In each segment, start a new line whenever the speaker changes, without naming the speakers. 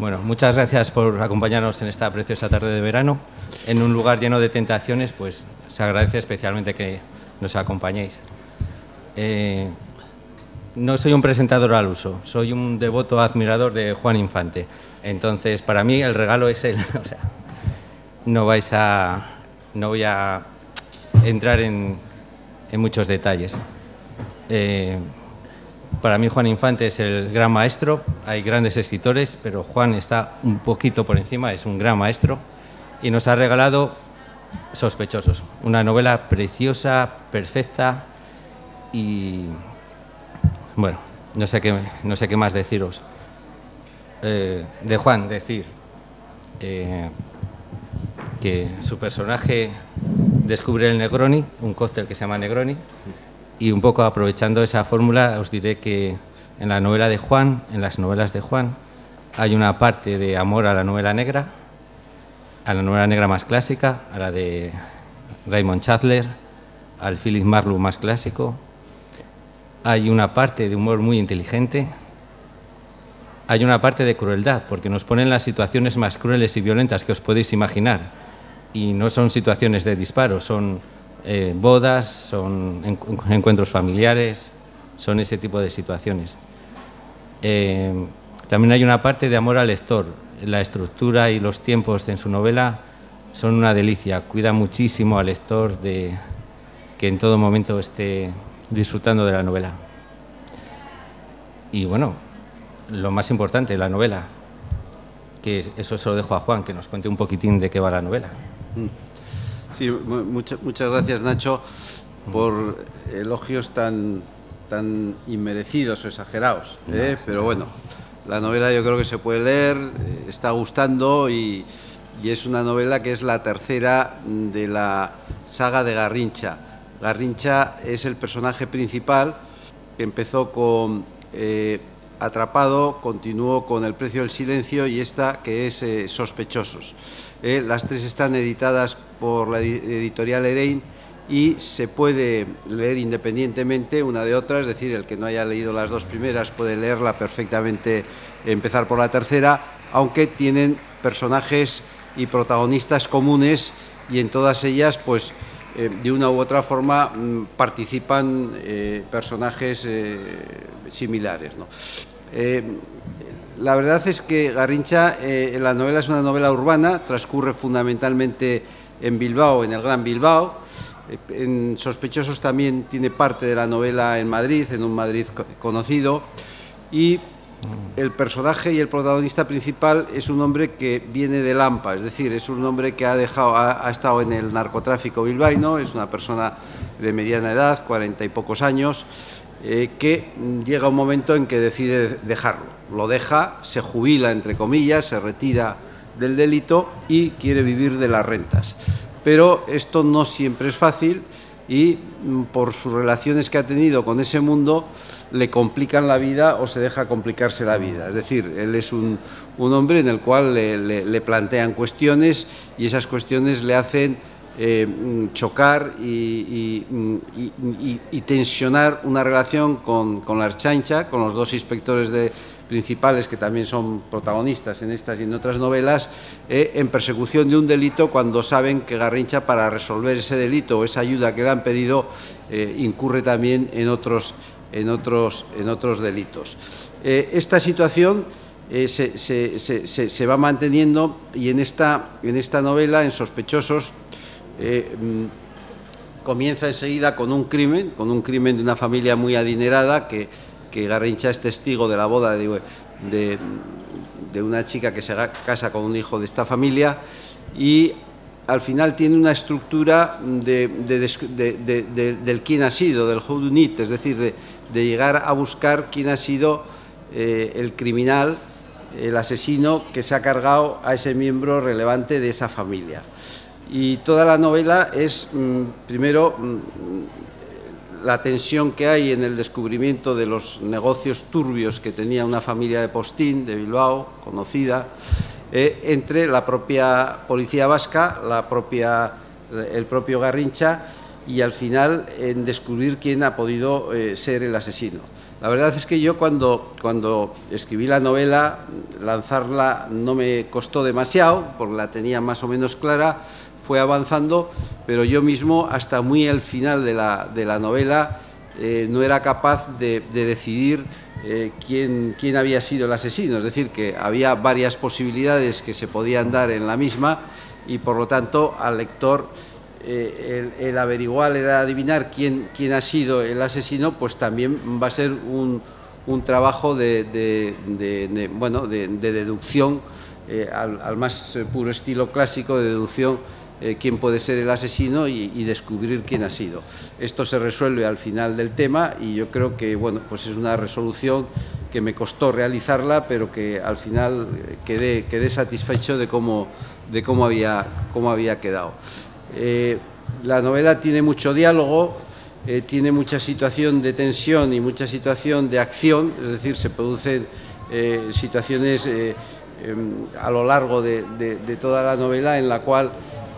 Bueno, muchas gracias por acompañarnos en esta preciosa tarde de verano. En un lugar lleno de tentaciones, pues se agradece especialmente que nos acompañéis. No soy un presentador al uso, soy un devoto admirador de Juan Infante. Entonces, para mí el regalo es él. O sea, no voy a entrar en muchos detalles. Para mí Juan Infante es el gran maestro. Hay grandes escritores, pero Juan está un poquito por encima, es un gran maestro. Y nos ha regalado Sospechosos, una novela preciosa, perfecta y... bueno, no sé qué más deciros. De Juan, decir que su personaje descubre el Negroni, un cóctel que se llama Negroni, y un poco aprovechando esa fórmula os diré que en la novela de Juan, en las novelas de Juan, hay una parte de amor a la novela negra más clásica, a la de Raymond Chandler, al Philip Marlowe más clásico. Hay una parte de humor muy inteligente, hay una parte de crueldad, porque nos ponen las situaciones más crueles y violentas que os podéis imaginar, y no son situaciones de disparo, son bodas, son encuentros familiares, son ese tipo de situaciones. También hay una parte de amor al lector. La estructura y los tiempos en su novela son una delicia, cuida muchísimo al lector de que en todo momento esté disfrutando de la novela. Y bueno, lo más importante, la novela, que eso se lo dejo a Juan, que nos cuente un poquitín de qué va la novela.
Sí, muchas gracias, Nacho, por elogios tan inmerecidos o exagerados, pero bueno, la novela yo creo que se puede leer, está gustando y es una novela que es la tercera de la saga de Garrincha. Garrincha es el personaje principal, que empezó con Atrapado, continuó con El precio del silencio y esta que es Sospechosos. Las tres están editadas por la editorial Erein y se puede leer independientemente una de otra, es decir, el que no haya leído las dos primeras puede leerla perfectamente, empezar por la tercera, aunque tienen personajes y protagonistas comunes y en todas ellas, pues, de una u otra forma participan personajes similares, ¿no? La verdad es que Garrincha, la novela es una novela urbana, transcurre fundamentalmente en Bilbao, en el Gran Bilbao. En Sospechosos también tiene parte de la novela en Madrid, en un Madrid conocido, y el personaje y el protagonista principal es un hombre que viene de Lampa, es decir, es un hombre que ha estado en el narcotráfico bilbaíno, es una persona de mediana edad, 40 y pocos años, que llega un momento en que decide dejarlo. Lo deja, se jubila, entre comillas, se retira del delito y quiere vivir de las rentas. Pero esto no siempre es fácil y por sus relaciones que ha tenido con ese mundo le complican la vida o se deja complicarse la vida. Es decir, él es un hombre en el cual le plantean cuestiones y esas cuestiones le hacen chocar y tensionar una relación con la Ertzaintza, con los dos inspectores principales que también son protagonistas en estas y en otras novelas, en persecución de un delito cuando saben que Garrincha, para resolver ese delito o esa ayuda que le han pedido, incurre también en otros delitos. Esta situación se va manteniendo y en esta novela, en Sospechosos, comienza enseguida con un crimen de una familia muy adinerada que Garrincha es testigo de la boda de una chica que se casa con un hijo de esta familia y al final tiene una estructura del quién ha sido, del who done it, es decir, de llegar a buscar quién ha sido el criminal, el asesino que se ha cargado a ese miembro relevante de esa familia. Y toda la novela es, primero, la tensión que hay en el descubrimiento de los negocios turbios que tenía una familia de Postín, de Bilbao, conocida, entre la propia policía vasca, el propio Garrincha y al final en descubrir quién ha podido ser el asesino. La verdad es que yo cuando escribí la novela, lanzarla no me costó demasiado, porque la tenía más o menos clara, fue avanzando, pero yo mismo hasta muy al final de la novela no era capaz de decidir quién había sido el asesino, es decir, que había varias posibilidades que se podían dar en la misma y por lo tanto al lector el averiguar, el adivinar quién ha sido el asesino, pues también va a ser un trabajo de deducción, al más puro estilo clásico de deducción, quién puede ser el asesino y descubrir quién ha sido. Esto se resuelve al final del tema y yo creo que bueno, pues es una resolución que me costó realizarla, pero que al final quedé satisfecho de cómo había quedado. La novela tiene mucho diálogo, tiene mucha situación de tensión y mucha situación de acción, es decir, se producen situaciones a lo largo de toda la novela en la cual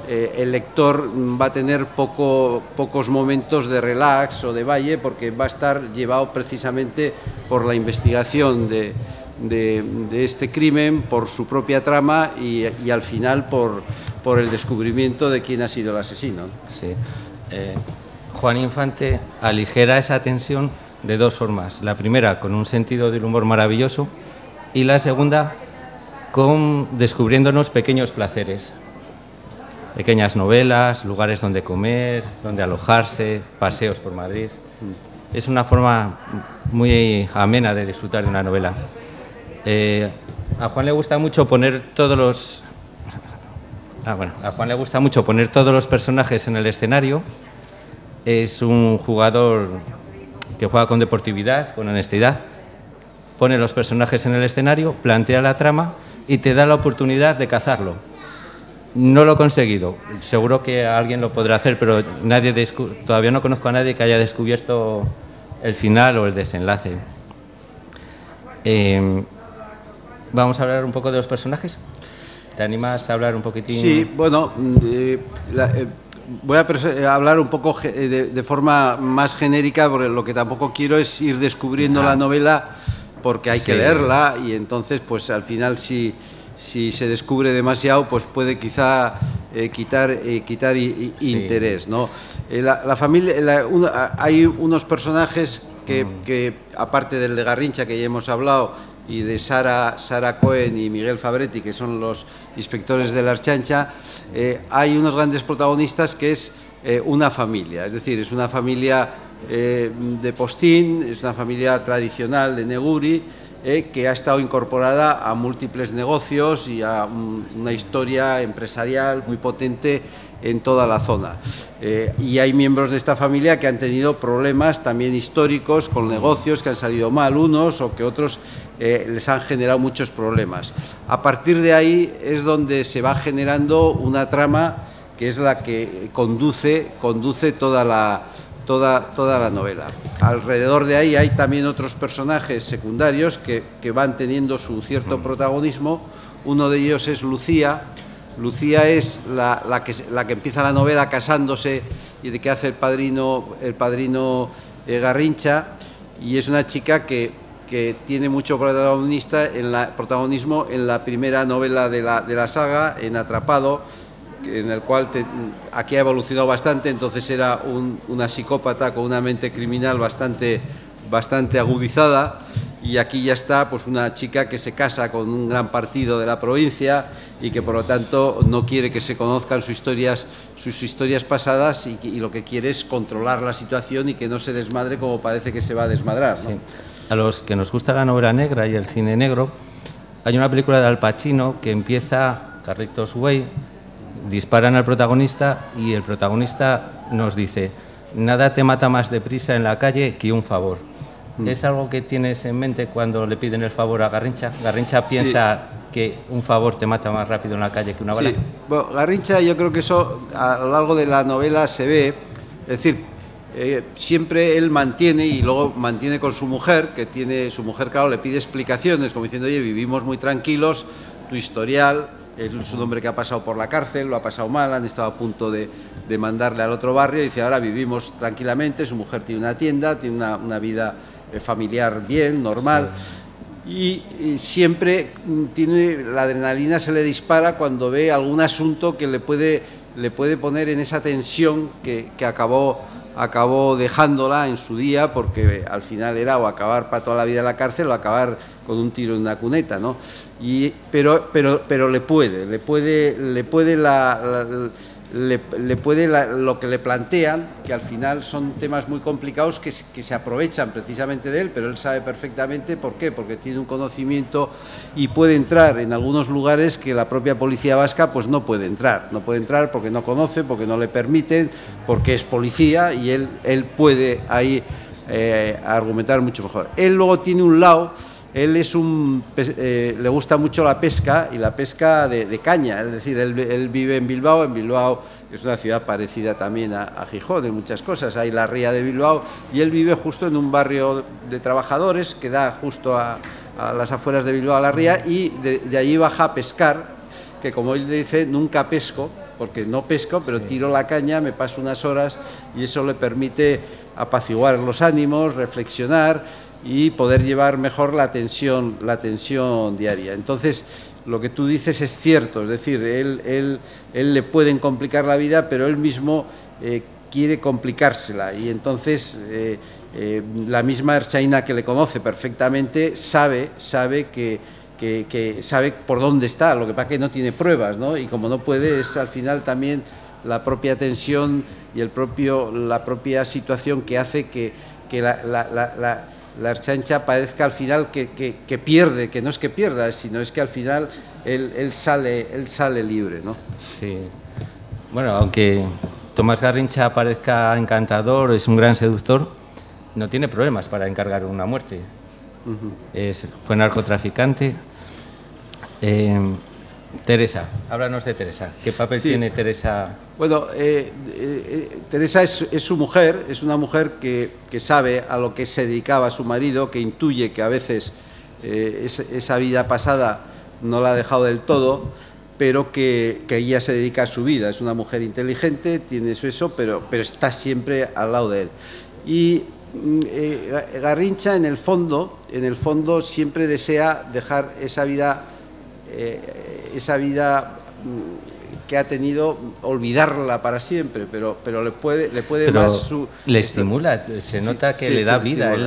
el lector va a tener pocos momentos de relax o de valle, porque va a estar llevado precisamente por la investigación de este crimen, por su propia trama y al final por el descubrimiento de quién ha sido el asesino.
Sí. Juan Infante aligera esa tensión de dos formas. La primera, con un sentido del humor maravilloso, y la segunda, descubriéndonos pequeños placeres. Pequeñas novelas, lugares donde comer, donde alojarse, paseos por Madrid. Es una forma muy amena de disfrutar de una novela. A Juan le gusta mucho poner todos los... a Juan le gusta mucho poner todos los personajes en el escenario. Es un jugador que juega con deportividad, con honestidad. Pone los personajes en el escenario, plantea la trama y te da la oportunidad de cazarlo. No lo he conseguido. Seguro que alguien lo podrá hacer, pero todavía no conozco a nadie que haya descubierto el final o el desenlace. Vamos a hablar un poco de los personajes. ¿Te animas a hablar un poquitín?
Sí, bueno, voy a hablar un poco de forma más genérica, porque lo que tampoco quiero es ir descubriendo la novela, porque hay que leerla y entonces pues al final si se descubre demasiado pues puede quizá quitar interés, ¿no? La familia, hay unos personajes que aparte del de Garrincha, que ya hemos hablado, y de Sara Cohen y Miguel Fabretti, que son los inspectores de la Ertzaintza, hay unos grandes protagonistas que es una familia, es decir, es una familia de Postín, es una familia tradicional de Neguri, que ha estado incorporada a múltiples negocios y a una historia empresarial muy potente en toda la zona. Y hay miembros de esta familia que han tenido problemas también históricos con negocios que han salido mal unos o que otros les han generado muchos problemas. A partir de ahí es donde se va generando una trama que es la que conduce toda la novela. Alrededor de ahí hay también otros personajes secundarios que van teniendo su cierto protagonismo. Uno de ellos es Lucía. Lucía es la que empieza la novela casándose y de que hace el padrino Garrincha, y es una chica que tiene mucho protagonismo en la primera novela de la saga, en Atrapado, en el cual aquí ha evolucionado bastante. Entonces era una psicópata con una mente criminal bastante agudizada, y aquí ya está pues una chica que se casa con un gran partido de la provincia y que por lo tanto no quiere que se conozcan sus historias pasadas y lo que quiere es controlar la situación y que no se desmadre como parece que se va a desmadrar, ¿no? Sí.
A los que nos gusta la novela negra y el cine negro, hay una película de Al Pacino que empieza Carlitos Way, disparan al protagonista y el protagonista nos dice: nada te mata más deprisa en la calle que un favor. ¿Es algo que tienes en mente cuando le piden el favor a Garrincha? ¿Garrincha piensa que un favor te mata más rápido en la calle que una bala?
Sí. Bueno, Garrincha, yo creo que eso a lo largo de la novela se ve, es decir, siempre él mantiene, y luego mantiene con su mujer, claro, le pide explicaciones, como diciendo: oye, vivimos muy tranquilos, tu historial es un hombre que ha pasado por la cárcel, lo ha pasado mal, han estado a punto de mandarle al otro barrio, y dice, ahora vivimos tranquilamente, su mujer tiene una tienda, tiene una vida familiar bien, normal. Sí. Y siempre tiene, la adrenalina se le dispara cuando ve algún asunto que le puede poner en esa tensión que acabó dejándola en su día, porque al final era o acabar para toda la vida en la cárcel o acabar con un tiro en una cuneta, ¿no? Pero le puede lo que le plantean, que al final son temas muy complicados que se aprovechan precisamente de él, pero él sabe perfectamente por qué, porque tiene un conocimiento y puede entrar en algunos lugares que la propia policía vasca pues no puede entrar porque no conoce, porque no le permiten, porque es policía, y él puede ahí argumentar mucho mejor. Él luego tiene un lado. Él le gusta mucho la pesca, y la pesca de caña, es decir, él vive en Bilbao es una ciudad parecida también a Gijón en muchas cosas, hay la ría de Bilbao, y él vive justo en un barrio de trabajadores que da justo a las afueras de Bilbao, a la ría, y de allí baja a pescar, que como él dice, nunca pesco, porque no pesco, pero tiro la caña, me paso unas horas, y eso le permite apaciguar los ánimos, reflexionar y poder llevar mejor la tensión diaria. Entonces, lo que tú dices es cierto, es decir, él le pueden complicar la vida, pero él mismo quiere complicársela, y entonces la misma Ertzaina, que le conoce perfectamente, sabe que sabe por dónde está, lo que pasa es que no tiene pruebas, ¿no? Y como no puede, es al final también la propia tensión y la propia situación que hace que la Ertzaintza parezca al final que pierde, que no es que pierda, sino es que al final él sale libre, ¿no?
Sí. Bueno, aunque Tomás Garrincha parezca encantador, es un gran seductor, no tiene problemas para encargar una muerte. Fue narcotraficante. Teresa, háblanos de Teresa. ¿Qué papel tiene Teresa?
Bueno, Teresa es su mujer, es una mujer que sabe a lo que se dedicaba su marido, que intuye que a veces esa vida pasada no la ha dejado del todo, pero que ella se dedica a su vida. Es una mujer inteligente, tiene eso, pero está siempre al lado de él. Y Garrincha, en el fondo, siempre desea dejar esa vida que ha tenido, olvidarla para siempre, pero le puede pero más
le estimula, se nota que le da vida.
A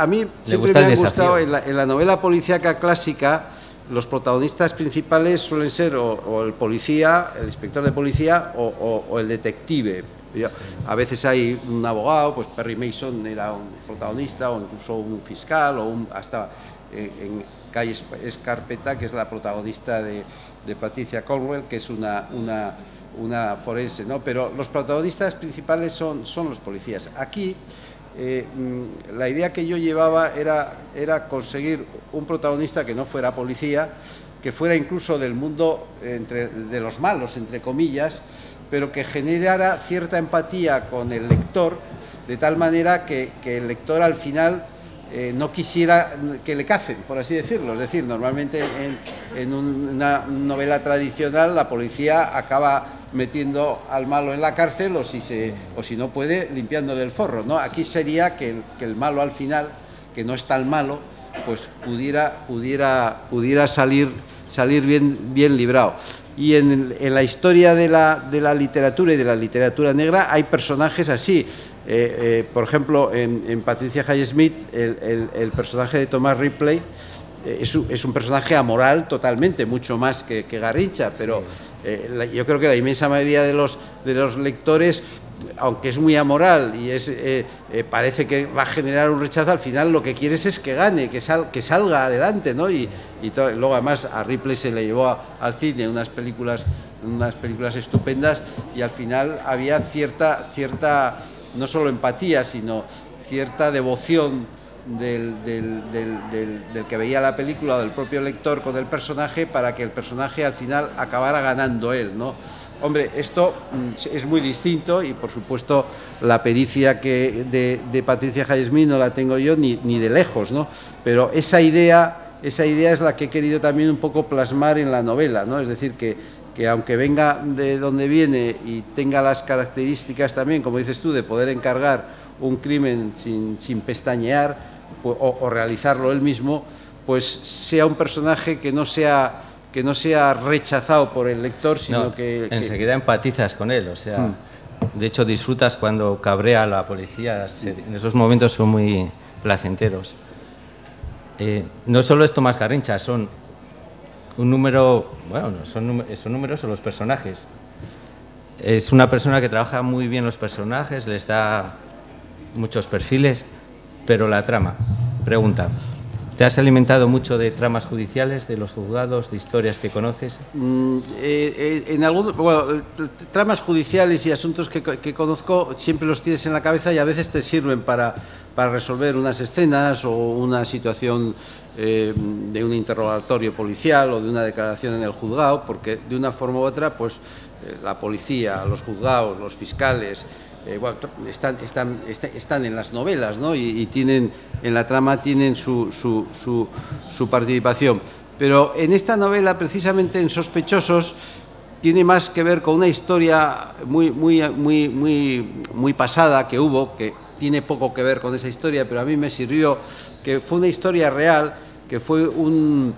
mí siempre me ha gustado en la novela policíaca clásica, los protagonistas principales suelen ser o el policía, el inspector de policía, o el detective. A veces hay un abogado, pues Perry Mason era un protagonista, o incluso un fiscal, o hasta en Calle Escarpeta, que es la protagonista de Patricia Cornwell, que es una forense, ¿no? Pero los protagonistas principales son los policías. Aquí la idea que yo llevaba era conseguir un protagonista que no fuera policía, que fuera incluso del mundo de los malos, entre comillas, pero que generara cierta empatía con el lector, de tal manera que el lector al final no quisiera que le cacen, por así decirlo. Es decir, normalmente en una novela tradicional la policía acaba metiendo al malo en la cárcel, o si no puede, limpiándole el forro, ¿no? Aquí sería que el malo al final, que no es tan malo, pues pudiera salir bien librado. Y en la historia de la literatura y de la literatura negra hay personajes así. Por ejemplo, en Patricia Highsmith, el personaje de Thomas Ripley es un personaje amoral totalmente, mucho más que Garrincha, pero yo creo que la inmensa mayoría de los lectores, aunque es muy amoral y parece que va a generar un rechazo, al final lo que quieres es que gane, que salga adelante, ¿no? Y luego además a Ripley se le llevó al cine unas películas estupendas, y al final había cierta no solo empatía, sino cierta devoción del que veía la película o del propio lector con el personaje, para que el personaje al final acabara ganando él, ¿no? Hombre, esto es muy distinto, y por supuesto la pericia de Patricia Highsmith no la tengo yo ni de lejos, ¿no? Pero esa idea esa idea es la que he querido también un poco plasmar en la novela, ¿no? Es decir, que aunque venga de donde viene y tenga las características también, como dices tú, de poder encargar un crimen sin pestañear o realizarlo él mismo, pues sea un personaje que no sea rechazado por el lector, sino que
enseguida empatizas con él, o sea, de hecho disfrutas cuando cabrea a la policía, en esos momentos son muy placenteros. No solo es Tomás Garrincha, son un número, bueno, son numerosos los personajes. Es una persona que trabaja muy bien los personajes, les da muchos perfiles, pero la trama, pregunta, ¿te has alimentado mucho de tramas judiciales, de los juzgados, de historias que conoces?
En algunos, bueno, tramas judiciales y asuntos que conozco siempre los tienes en la cabeza y a veces te sirven para resolver unas escenas o una situación de un interrogatorio policial o de una declaración en el juzgado, porque de una forma u otra, pues la policía, los juzgados, los fiscales, bueno, están en las novelas, ¿no? Y tienen, en la trama tienen su participación. Pero en esta novela, precisamente en Sospechosos, tiene más que ver con una historia muy pasada que hubo, que tiene poco que ver con esa historia, pero a mí me sirvió, que fue una historia real, que fue un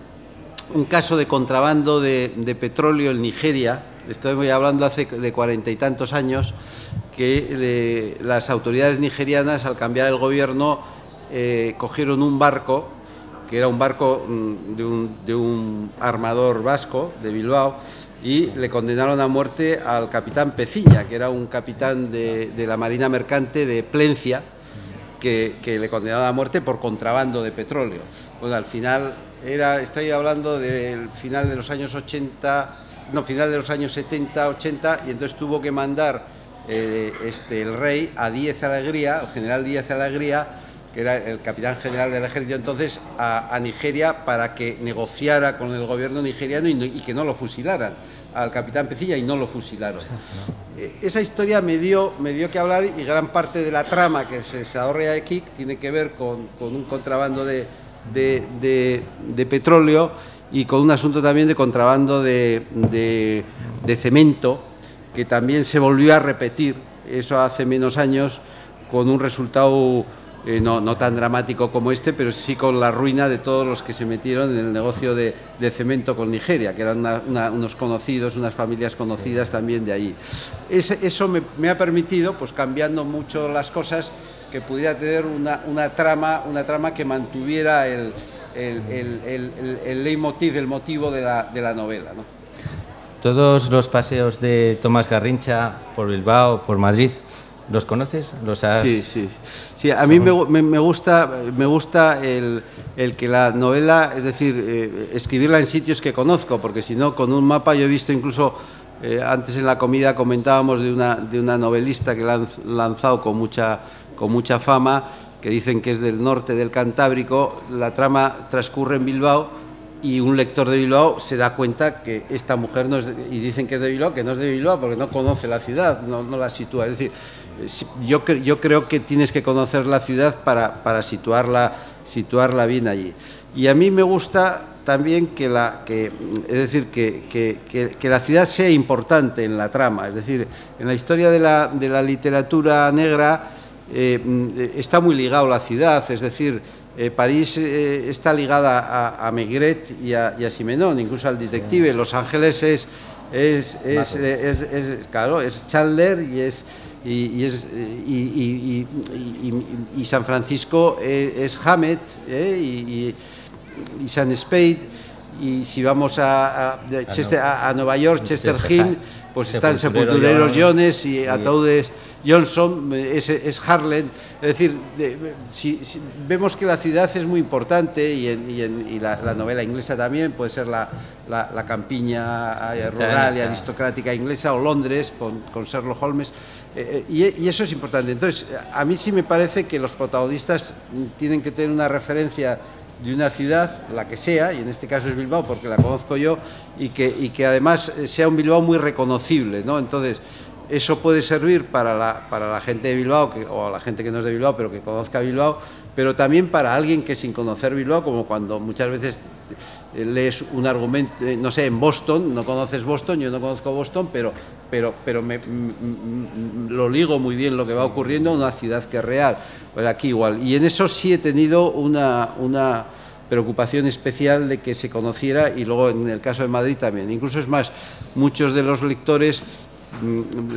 caso de contrabando de petróleo en Nigeria. Estoy hablando hace de 40 y tantos años, que las autoridades nigerianas, al cambiar el gobierno, cogieron un barco, que era un barco de un armador vasco, de Bilbao, y le condenaron a muerte al capitán Peciña, que era un capitán de la Marina Mercante de Plencia, que le condenaron a muerte por contrabando de petróleo. Bueno, al final, estoy hablando del final de los años 80, no, final de los años 70, 80, y entonces tuvo que mandar el rey a Díez Alegría, el general Díez Alegría, que era el capitán general del ejército entonces, a Nigeria para que negociara con el gobierno nigeriano y que no lo fusilaran al capitán Peciña, y no lo fusilaron. Esa historia me dio que hablar, y gran parte de la trama que se desarrolla aquí tiene que ver con un contrabando de petróleo y con un asunto también de contrabando de cemento, que también se volvió a repetir, eso hace menos años, con un resultado no tan dramático como este, pero sí con la ruina de todos los que se metieron en el negocio de cemento con Nigeria, que eran unos conocidos, unas familias conocidas también de allí. Eso me ha permitido, pues cambiando mucho las cosas, que pudiera tener una trama que mantuviera el leitmotiv, el motivo de la novela, ¿no?
Todos los paseos de Tomás Garrincha por Bilbao, por Madrid, ¿los conoces? ¿Los has...
Sí, a mí me gusta el que la novela, es decir, escribirla en sitios que conozco, porque si no, con un mapa, yo he visto incluso, antes en la comida comentábamos de una novelista que la han lanzado con mucha fama, que dicen que es del norte del Cantábrico. La trama transcurre en Bilbao, y un lector de Bilbao se da cuenta que esta mujer no es y dicen que es de Bilbao, que no es de Bilbao porque no conoce la ciudad, no la sitúa. Es decir, yo creo que tienes que conocer la ciudad para situarla bien allí. Y a mí me gusta también que la ciudad sea importante en la trama. Es decir, en la historia de la literatura negra está muy ligado la ciudad, es decir, París está ligada a Maigret y a Simenon, incluso al detective. Los Ángeles es Chandler y San Francisco es Hammett y San Spade. Y si vamos a Nueva York, Chester Hill, pues están Sepultureros Jones y Ataúdes Johnson, es Harlem. Es decir, si vemos que la ciudad es muy importante, y la novela inglesa también puede ser la campiña rural y aristocrática inglesa, o Londres con Sherlock Holmes, y eso es importante. Entonces, a mí sí me parece que los protagonistas tienen que tener una referencia de una ciudad, la que sea, y en este caso es Bilbao porque la conozco yo, y que además sea un Bilbao muy reconocible, ¿no? Entonces, eso puede servir para la gente de Bilbao, o a la gente que no es de Bilbao, pero que conozca Bilbao, pero también para alguien que sin conocer Bilbao, como cuando muchas veces lees un argumento, no sé, en Boston, no conoces Boston, yo no conozco Boston, pero lo ligo muy bien lo que va ocurriendo en una ciudad que es real. Pues aquí igual. Y en eso sí he tenido una preocupación especial de que se conociera, y luego en el caso de Madrid también. Incluso es más, muchos de los lectores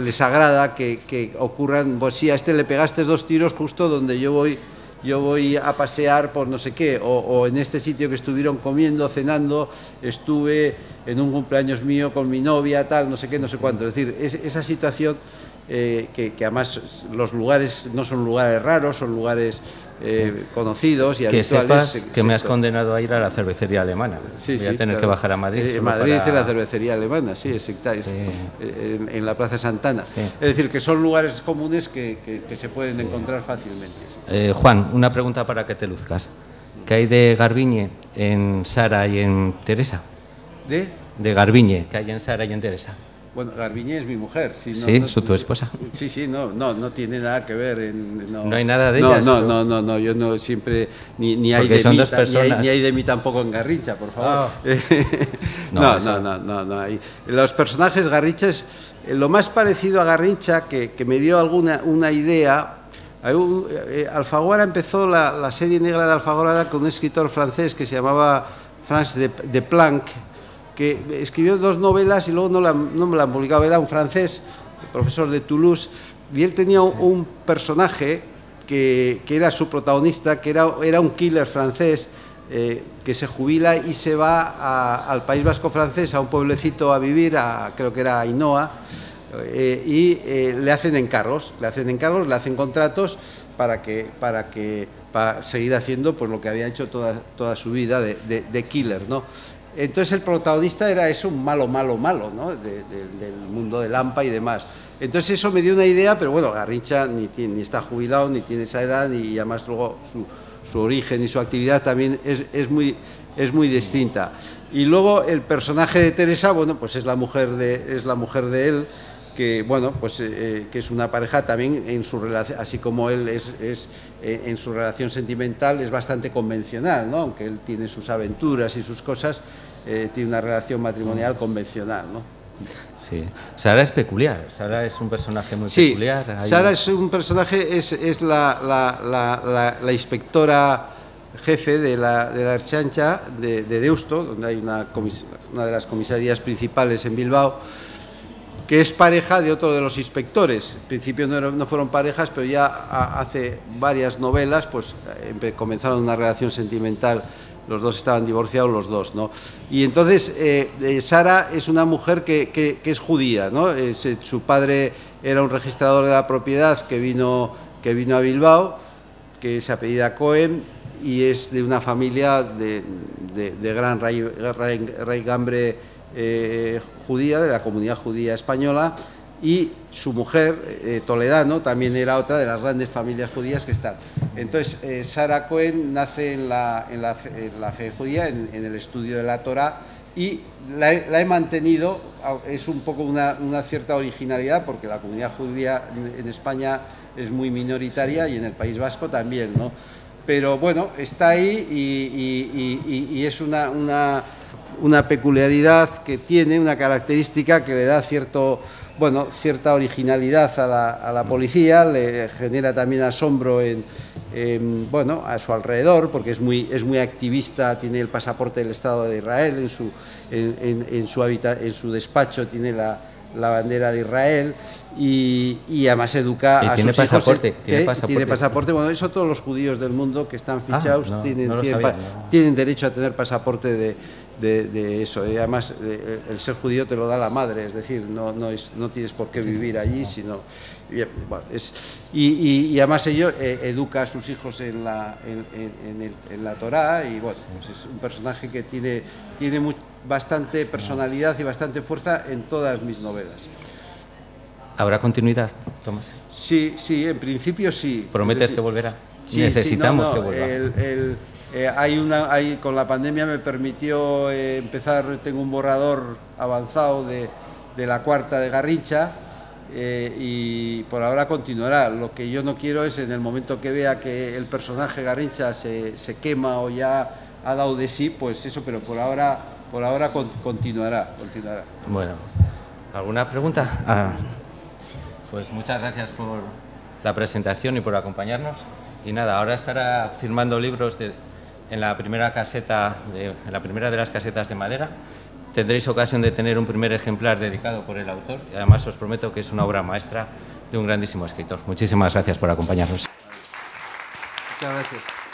les agrada que ocurran, pues sí, a este le pegaste 2 tiros justo donde yo voy a pasear por no sé qué, o en este sitio que estuvieron comiendo, cenando, estuve en un cumpleaños mío con mi novia, tal, no sé qué, no sé cuánto. Es decir, esa situación que además los lugares no son lugares raros, son lugares conocidos y
que
habituales.
Sepas que me has condenado a ir a la cervecería alemana.
Sí,
voy a tener
claro.
Que bajar a Madrid.
En Madrid es la cervecería alemana, sí, en la Plaza Santana.
Sí.
Es decir, que son lugares comunes que se pueden encontrar fácilmente. Sí.
Juan, una pregunta para que te luzcas. ¿Qué hay de Garbiñe en Sara y en Teresa? De Garbiñe, que hay en Sara y en Teresa.
Bueno, Garbiñe es mi mujer.
Sí, tu esposa.
Sí, no tiene nada que ver.
No hay nada de ellas.
No, yo no siempre, ni hay de
son
mí,
dos personas.
ni hay de mí tampoco en Garrincha, por favor. No. Los personajes Garrinchas, lo más parecido a Garrincha, que me dio una idea. Alfaguara empezó la serie negra de Alfaguara con un escritor francés que se llamaba Franz de Planck, que escribió 2 novelas y luego no me la han publicado. Era un francés, profesor de Toulouse, y él tenía un personaje que era su protagonista, que era un killer francés que se jubila y se va al País Vasco francés, a un pueblecito a vivir, creo que era Ainhoa, y le hacen encargos, le hacen contratos para seguir haciendo pues lo que había hecho toda su vida de killer, ¿no? Entonces el protagonista era un malo, ¿no? Del mundo del Lampa y demás. Entonces eso me dio una idea, pero bueno, Garrincha ni está jubilado, ni tiene esa edad, y además luego su origen y su actividad también es muy distinta. Y luego el personaje de Teresa, bueno, pues es la mujer de él, que bueno, pues que es una pareja también en su relación, así como él en su relación sentimental es bastante convencional, ¿no? Aunque él tiene sus aventuras y sus cosas, tiene una relación matrimonial convencional, ¿no?
Sí. Sara es peculiar, Sara es un personaje muy peculiar.
Sara es un personaje, es la inspectora jefe de la Ertzaintza de Deusto, donde hay una de las comisarías principales en Bilbao, que es pareja de otro de los inspectores. En principio no fueron parejas, pero ya hace varias novelas pues comenzaron una relación sentimental. Los dos estaban divorciados, los dos, ¿no? Y entonces Sara es una mujer que es judía, ¿no? Su padre era un registrador de la propiedad que vino a Bilbao, que se apellida Cohen, y es de una familia de gran raigambre judía, de la comunidad judía española, y su mujer, Toledano, también era otra de las grandes familias judías que están. Entonces, Sara Cohen nace en la fe judía, en el estudio de la Torá, y la he mantenido. Es un poco una cierta originalidad, porque la comunidad judía en España es muy minoritaria, y en el País Vasco también, ¿no? Pero bueno, está ahí, y es una peculiaridad que tiene, una característica que le da cierta originalidad a la policía, le genera también asombro a su alrededor, porque es muy activista, tiene el pasaporte del Estado de Israel, en su despacho tiene la bandera de Israel, y además educa a sus hijos. ¿Tiene pasaporte? Bueno, eso todos los judíos del mundo que están fichados tienen derecho a tener pasaporte de eso. Además, el ser judío te lo da la madre, es decir, no tienes por qué vivir allí, sino... Y además ello educa a sus hijos en la Torá, y bueno, pues es un personaje que tiene bastante personalidad y bastante fuerza en todas mis novelas.
¿Habrá continuidad, Tomás?
Sí, en principio sí.
¿Prometes que volverá?
Sí,
necesitamos que vuelva.
Con la pandemia me permitió empezar, tengo un borrador avanzado de la cuarta de Garrincha, y por ahora continuará. Lo que yo no quiero es, en el momento que vea que el personaje Garrincha se quema o ya ha dado de sí, pues eso, pero por ahora continuará.
Bueno, ¿alguna pregunta? Pues muchas gracias por la presentación y por acompañarnos. Y nada, ahora estará firmando libros en la primera de las casetas de madera. Tendréis ocasión de tener un primer ejemplar dedicado por el autor y además os prometo que es una obra maestra de un grandísimo escritor. Muchísimas gracias por acompañarnos.
Muchas gracias.